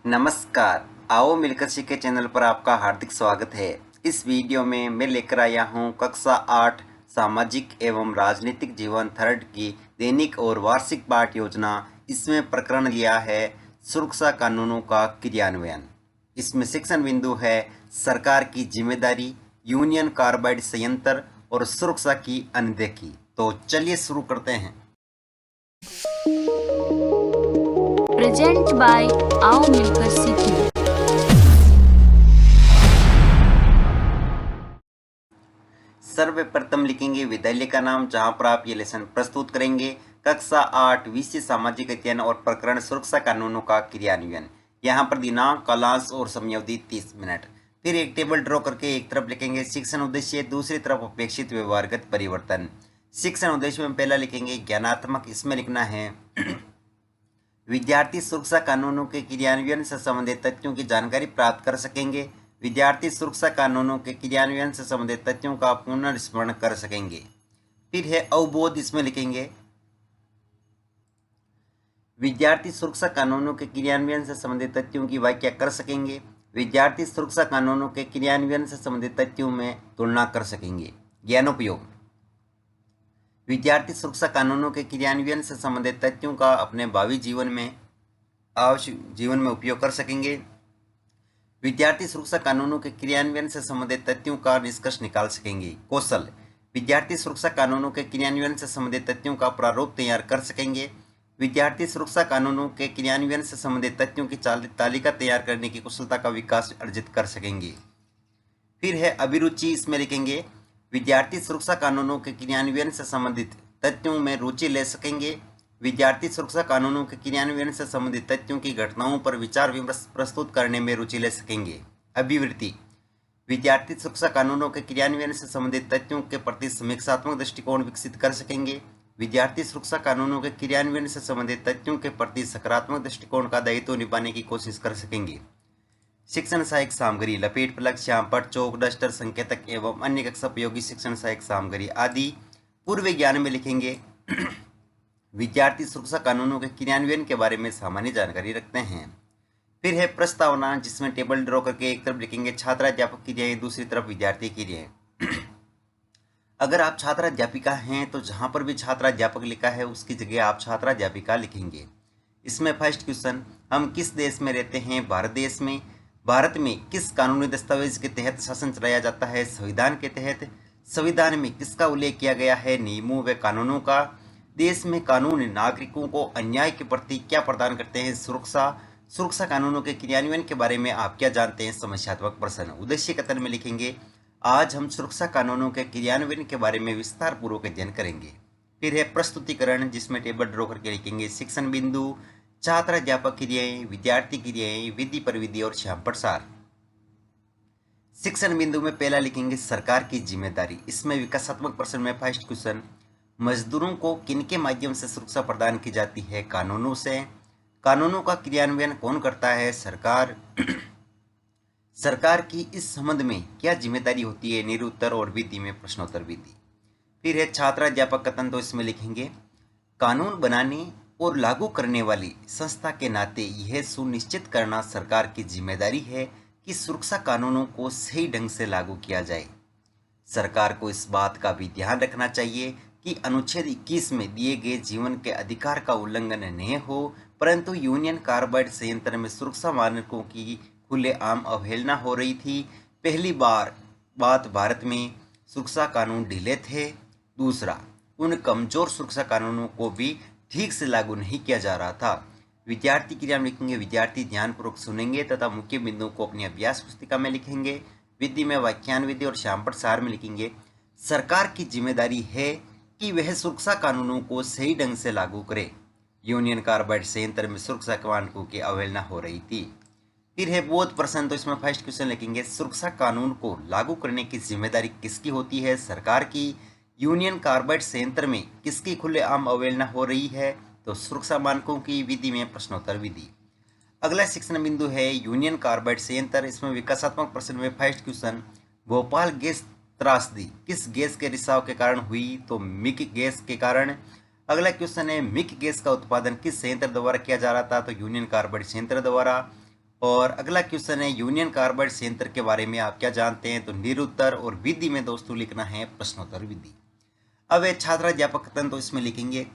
नमस्कार। आओ मिलकर सीखे चैनल पर आपका हार्दिक स्वागत है। इस वीडियो में मैं लेकर आया हूँ कक्षा 8 सामाजिक एवं राजनीतिक जीवन थर्ड की दैनिक और वार्षिक पाठ योजना। इसमें प्रकरण लिया है सुरक्षा कानूनों का क्रियान्वयन। इसमें शिक्षण बिंदु है सरकार की जिम्मेदारी, यूनियन कार्बाइड संयंत्र और सुरक्षा की अनदेखी। तो चलिए शुरू करते हैं। प्रेजेंट बाय आओ मिलकर सीखें। सर्वप्रथम लिखेंगे विद्यालय का नाम, जहां पर आप ये लेसन प्रस्तुत करेंगे। कक्षा 8 विषय सामाजिक अध्ययन और प्रकरण सुरक्षा कानूनों का क्रियान्वयन। यहाँ पर दिनांक, कालांश और समयावधि 30 मिनट। फिर एक टेबल ड्रॉ करके एक तरफ लिखेंगे शिक्षण उद्देश्य, दूसरी तरफ अपेक्षित व्यवहारगत परिवर्तन। शिक्षण उद्देश्य में पहला लिखेंगे ज्ञानात्मक। इसमें लिखना है विद्यार्थी सुरक्षा कानूनों के क्रियान्वयन से संबंधित तथ्यों की जानकारी प्राप्त कर सकेंगे। विद्यार्थी सुरक्षा कानूनों के क्रियान्वयन से संबंधित तथ्यों का पुनर्स्मरण कर सकेंगे। फिर है अवबोध। इसमें लिखेंगे विद्यार्थी सुरक्षा कानूनों के क्रियान्वयन से संबंधित तथ्यों की व्याख्या कर सकेंगे। विद्यार्थी सुरक्षा कानूनों के क्रियान्वयन से संबंधित तथ्यों में तुलना कर सकेंगे। ज्ञानोपयोग। विद्यार्थी सुरक्षा कानूनों के क्रियान्वयन से संबंधित तथ्यों का अपने भावी जीवन में उपयोग कर सकेंगे। विद्यार्थी सुरक्षा कानूनों के क्रियान्वयन से संबंधित तथ्यों का निष्कर्ष निकाल सकेंगे। कौशल। विद्यार्थी सुरक्षा कानूनों के क्रियान्वयन से संबंधित तथ्यों का प्रारूप तैयार कर सकेंगे। विद्यार्थी सुरक्षा कानूनों के क्रियान्वयन से संबंधित तथ्यों की तालिका तैयार करने की कुशलता का विकास अर्जित कर सकेंगे। फिर है अभिरुचि। इसमें लिखेंगे विद्यार्थी सुरक्षा कानूनों के क्रियान्वयन से संबंधित तथ्यों में रुचि ले सकेंगे। विद्यार्थी सुरक्षा कानूनों के क्रियान्वयन से संबंधित तथ्यों की घटनाओं पर विचार विमर्श प्रस्तुत करने में रुचि ले सकेंगे। अभिवृत्ति। विद्यार्थी सुरक्षा कानूनों के क्रियान्वयन से संबंधित तथ्यों के प्रति समीक्षात्मक दृष्टिकोण विकसित कर सकेंगे। विद्यार्थी सुरक्षा कानूनों के क्रियान्वयन से संबंधित तथ्यों के प्रति सकारात्मक दृष्टिकोण का दायित्व निभाने की कोशिश कर सकेंगे। शिक्षण सहायक सामग्री लपेट, प्लग, श्यामपट्ट, चौक, डस्टर, संकेतक एवं अन्य कक्षा उपयोगी शिक्षण सहायक सामग्री आदि। पूर्व ज्ञान में लिखेंगे विद्यार्थी सुरक्षा कानूनों के क्रियान्वयन के बारे में सामान्य जानकारी रखते हैं। फिर है प्रस्तावना, जिसमें टेबल ड्रॉ करके एक तरफ लिखेंगे छात्राध्यापक क्रियाएं, दूसरी तरफ विद्यार्थी क्रियाएं। अगर आप छात्राध्यापिका हैं तो जहां पर भी छात्राध्यापक लिखा है उसकी जगह आप छात्राध्यापिका लिखेंगे। इसमें फर्स्ट क्वेश्चन, हम किस देश में रहते हैं? भारत देश में। भारत में किस कानूनी दस्तावेज के तहत शासन चलाया जाता है? संविधान के तहत। संविधान में किसका उल्लेख किया गया है? नियमों व कानूनों का। देश में कानून नागरिकों को अन्याय के प्रति क्या प्रदान करते हैं? सुरक्षा। सुरक्षा कानूनों के क्रियान्वयन के बारे में आप क्या जानते हैं? समस्यात्मक प्रश्न। उद्देश्य कथन में लिखेंगे आज हम सुरक्षा कानूनों के क्रियान्वयन के बारे में विस्तार पूर्वक अध्ययन करेंगे। फिर है प्रस्तुतिकरण, जिसमें टेबल ड्रॉ करके लिखेंगे शिक्षण बिंदु, छात्राध्यापक क्रियाएं, विद्यार्थी क्रियाएं, विधि परिविधि और श्यामपट्ट सार। शिक्षण बिंदु में पहला लिखेंगे सरकार की जिम्मेदारी। इसमें विकासात्मक प्रश्न में फर्स्ट क्वेश्चन, मजदूरों को किनके माध्यम से सुरक्षा प्रदान की जाती है? कानूनों से। कानूनों का क्रियान्वयन कौन करता है? सरकार। सरकार की इस संबंध में क्या जिम्मेदारी होती है? निरुत्तर और विधि में प्रश्नोत्तर विधि। फिर है छात्राध्यापक कथन, तो इसमें लिखेंगे कानून बनाने और लागू करने वाली संस्था के नाते यह सुनिश्चित करना सरकार की जिम्मेदारी है कि सुरक्षा कानूनों को सही ढंग से लागू किया जाए। सरकार को इस बात का भी ध्यान रखना चाहिए कि अनुच्छेद 21 में दिए गए जीवन के अधिकार का उल्लंघन नहीं हो, परंतु यूनियन कार्बाइड संयंत्र में सुरक्षा मानकों की खुलेआम अवहेलना हो रही थी। पहली बात भारत में सुरक्षा कानून ढीले थे। दूसरा, उन कमजोर सुरक्षा कानूनों को भी ठीक से लागू नहीं किया जा रहा था। विद्यार्थी क्रिया में लिखेंगे विद्यार्थी ध्यानपूर्वक सुनेंगे तथा मुख्य बिंदुओं को अपनी अभ्यास पुस्तिका में लिखेंगे। विधि में व्याख्यान विधि और श्यामपट्ट सार में लिखेंगे सरकार की जिम्मेदारी है कि वह सुरक्षा कानूनों को सही ढंग से लागू करे। यूनियन कार्बाइड संयंत्र में सुरक्षा मानकों की अवहेलना हो रही थी। फिर है बोध प्रश्न, तो इसमें फर्स्ट क्वेश्चन लिखेंगे सुरक्षा कानून को लागू करने की जिम्मेदारी किसकी होती है? सरकार की। यूनियन कार्बाइड संयंत्र में किसकी खुलेआम अवहेलना हो रही है? तो सुरक्षा मानकों की। विधि में प्रश्नोत्तर विधि। अगला शिक्षण बिंदु है यूनियन कार्बाइड संयंत्र। इसमें विकासात्मक प्रश्न में फर्स्ट क्वेश्चन, भोपाल गैस त्रासदी किस गैस के रिसाव के कारण हुई? तो मिक गैस के कारण। अगला क्वेश्चन है मिक गैस का उत्पादन किस संयंत्र द्वारा किया जा रहा था? तो यूनियन कार्बाइड संयंत्र द्वारा। और अगला क्वेश्चन है यूनियन कार्बाइड संयंत्र के बारे में आप क्या जानते हैं, तो निरुत्तर और विधि में दोस्तों लिखना है प्रश्नोत्तर विधि। अब है छात्राध्यापक कथन, तो इसमें लिखेंगे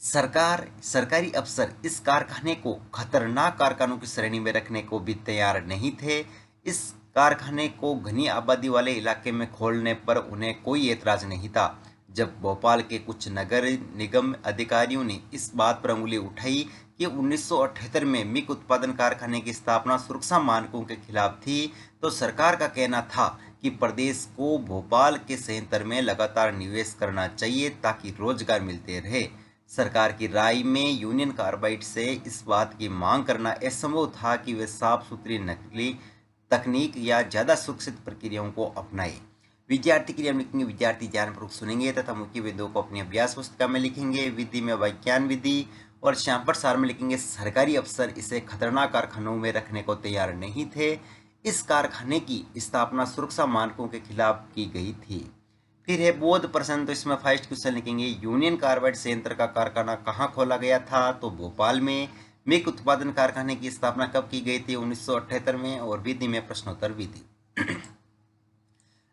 सरकारी अफसर इस कारखाने को खतरनाक कारखानों की श्रेणी में रखने को भी तैयार नहीं थे। इस कारखाने को घनी आबादी वाले इलाके में खोलने पर उन्हें कोई एतराज नहीं था। जब भोपाल के कुछ नगर निगम अधिकारियों ने इस बात पर अंगुली उठाई कि 1978 में मिग उत्पादन कारखाने की स्थापना सुरक्षा मानकों के खिलाफ थी, तो सरकार का कहना था कि प्रदेश को भोपाल के संयंत्र में लगातार निवेश करना चाहिए ताकि रोजगार मिलते रहे। सरकार की राय में यूनियन कार्बाइड से इस बात की मांग करना असंभव था कि वे साफ सुथरी नकली तकनीक या ज़्यादा सुरक्षित प्रक्रियाओं को अपनाए। विद्यार्थी के लिए हम लिखेंगे विद्यार्थी ध्यानपूर्वक सुनेंगे तथा मुख्य बिंदुओं को अपनी अभ्यास पुस्तिका में लिखेंगे। विधि में व्याख्यान विधि और श्यामपट सार में लिखेंगे सरकारी अफसर इसे खतरनाक कारखानों में रखने को तैयार नहीं थे। इस कारखाने की स्थापना सुरक्षा मानकों के खिलाफ की गई थी। फिर है बोध प्रश्न, तो इसमें फर्स्ट क्वेश्चन लिखेंगे यूनियन कार्बाइड संयंत्र का कारखाना कहाँ खोला गया था, तो भोपाल में। मिग उत्पादन कारखाने की स्थापना कब की गई थी, 1978 में। और विधि में प्रश्नोत्तर विधि।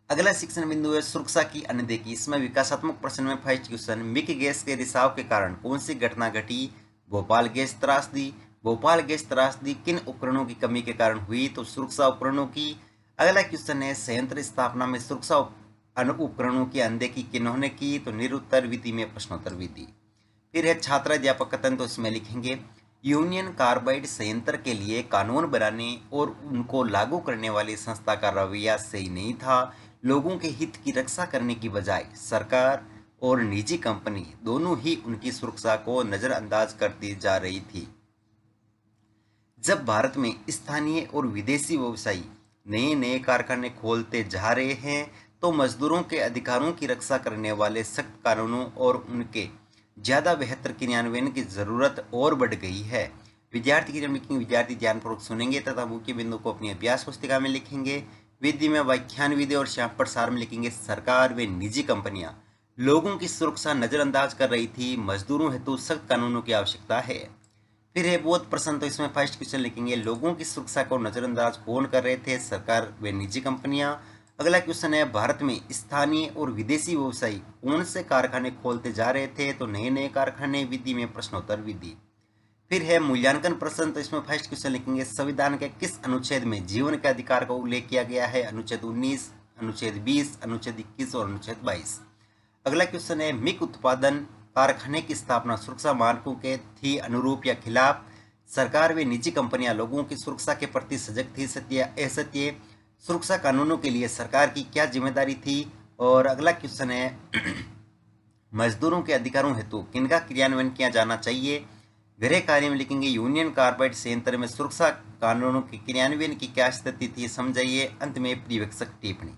अगला शिक्षण बिंदु है सुरक्षा की अनदेखी। इसमें विकासात्मक प्रश्न में फर्स्ट क्वेश्चन मिग गैस के रिसाव के कारण कौन सी घटना घटी, भोपाल गैस त्रासदी। भोपाल गैस त्रासदी किन उपकरणों की कमी के कारण हुई, तो सुरक्षा उपकरणों की। अगला क्वेश्चन है संयंत्र स्थापना में सुरक्षा उपकरणों की अनदेखी किन्होंने की, तो निरुत्तर विधि में प्रश्नोत्तर विधि। फिर है छात्राध्यापक कथन, तो इसमें लिखेंगे यूनियन कार्बाइड संयंत्र के लिए कानून बनाने और उनको लागू करने वाली संस्था का रवैया सही नहीं था। लोगों के हित की रक्षा करने की बजाय सरकार और निजी कंपनी दोनों ही उनकी सुरक्षा को नजरअंदाज करती जा रही थी। जब भारत में स्थानीय और विदेशी व्यवसायी नए नए कारखाने खोलते जा रहे हैं, तो मजदूरों के अधिकारों की रक्षा करने वाले सख्त कानूनों और उनके ज़्यादा बेहतर क्रियान्वयन की ज़रूरत और बढ़ गई है। विद्यार्थी की जब लिखेंगे विद्यार्थी ध्यानपूर्वक सुनेंगे तथा मुख्य बिंदु को अपनी अभ्यास पुस्तिका में लिखेंगे। विधि में व्याख्यान विधि और श्यामपट सार में लिखेंगे सरकार व निजी कंपनियां लोगों की सुरक्षा नजरअंदाज कर रही थी, मजदूरों हेतु सख्त कानूनों की आवश्यकता है। फिर है बोध प्रश्न, तो इसमें फर्स्ट क्वेश्चन लिखेंगे लोगों की सुरक्षा को नजरअंदाज कौन कर रहे थे, सरकार व निजी कंपनियां। अगला क्वेश्चन है भारत में स्थानीय और विदेशी व्यवसायी कौन से कारखाने खोलते जा रहे थे, तो नए नए कारखाने। विधि में प्रश्नोत्तर विधि। फिर है मूल्यांकन प्रश्न, तो इसमें फर्स्ट क्वेश्चन लिखेंगे संविधान के किस अनुच्छेद में जीवन के अधिकार का उल्लेख किया गया है, अनुच्छेद 19, अनुच्छेद 20, अनुच्छेद 21 और अनुच्छेद 22। अगला क्वेश्चन है मिग उत्पादन कारखाने की स्थापना सुरक्षा मानकों के थी अनुरूप या खिलाफ, सरकार व निजी कंपनियां लोगों की सुरक्षा के प्रति सजग थी, सत्य या असत्य, सुरक्षा कानूनों के लिए सरकार की क्या जिम्मेदारी थी। और अगला क्वेश्चन है मजदूरों के अधिकारों हेतु किनका क्रियान्वयन किया जाना चाहिए। गृह कार्य में लिखेंगे यूनियन कार्बाइड संयंत्र में सुरक्षा कानूनों के क्रियान्वयन की क्या स्थिति थी, समझाइए। अंत में पर्यवेक्षक टिप्पणी।